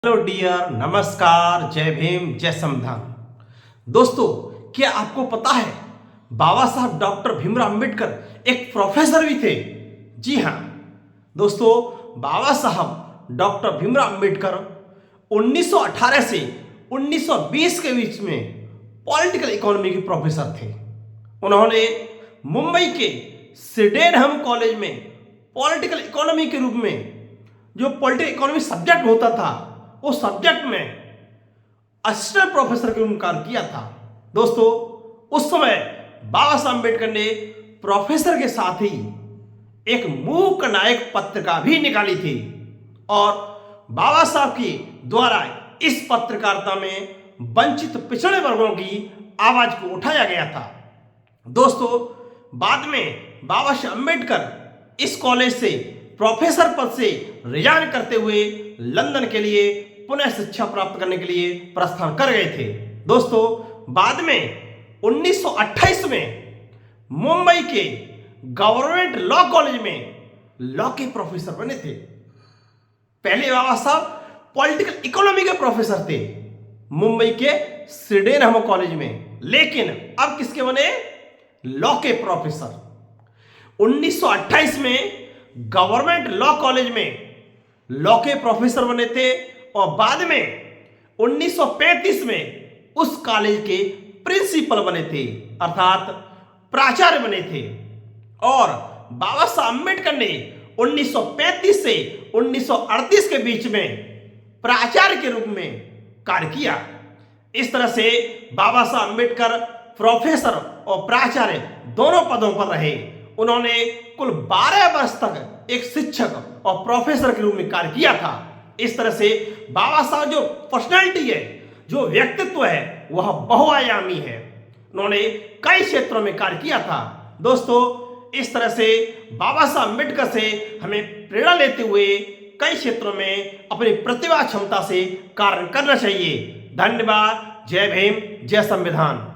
Hello dear, नमस्कार, जय भीम, जय संविधान। दोस्तों, क्या आपको पता है बाबा साहब डॉक्टर भीमराव अंबेडकर एक प्रोफेसर भी थे? जी हाँ दोस्तों, बाबा साहब डॉक्टर भीमराव अंबेडकर 1918 से 1920 के बीच में पॉलिटिकल इकोनॉमी के प्रोफेसर थे। उन्होंने मुंबई के सिडेनहम कॉलेज में पॉलिटिकल इकोनॉमी के रूप में जो पॉलिटिकल इकोनॉमी सब्जेक्ट होता था, उस सब्जेक्ट में असिस्टेंट प्रोफेसर के रूप में कार्य किया था। दोस्तों, उस समय बाबा साहब अम्बेडकर ने प्रोफेसर के साथ ही एक मूक नायक पत्रिका भी निकाली थी और बाबा साहब के द्वारा इस पत्रकारिता में वंचित पिछड़े वर्गों की आवाज को उठाया गया था। दोस्तों, बाद में बाबा साहब अम्बेडकर इस कॉलेज से प्रोफेसर पद से रिजाइन करते हुए लंदन के लिए पुनः शिक्षा प्राप्त करने के लिए प्रस्थान कर गए थे। दोस्तों, बाद में 1928 में मुंबई के गवर्नमेंट लॉ कॉलेज में लॉ के प्रोफेसर बने थे। पहले बाबा साहब पॉलिटिकल इकोनॉमी के प्रोफेसर थे मुंबई के सिडेनहम कॉलेज में, लेकिन अब किसके बने? लॉ के प्रोफेसर। 1928 में गवर्नमेंट लॉ कॉलेज में लॉ के प्रोफेसर बने थे और बाद में 1935 में उस कॉलेज के प्रिंसिपल बने थे, अर्थात प्राचार्य बने थे। और बाबा साहब अम्बेडकर ने 1935 से 1938 के बीच में प्राचार्य के रूप में कार्य किया। इस तरह से बाबा साहब अम्बेडकर प्रोफेसर और प्राचार्य दोनों पदों पर रहे। उन्होंने कुल 12 वर्ष तक एक शिक्षक और प्रोफेसर के रूप में कार्य किया था। इस तरह से बाबा साहब जो पर्सनैलिटी है, जो व्यक्तित्व है, वह बहुआयामी है। उन्होंने कई क्षेत्रों में कार्य किया था। दोस्तों, इस तरह से बाबा साहब अम्बेडकर से हमें प्रेरणा लेते हुए कई क्षेत्रों में अपनी प्रतिभा क्षमता से कार्य करना चाहिए। धन्यवाद। जय भीम, जय संविधान।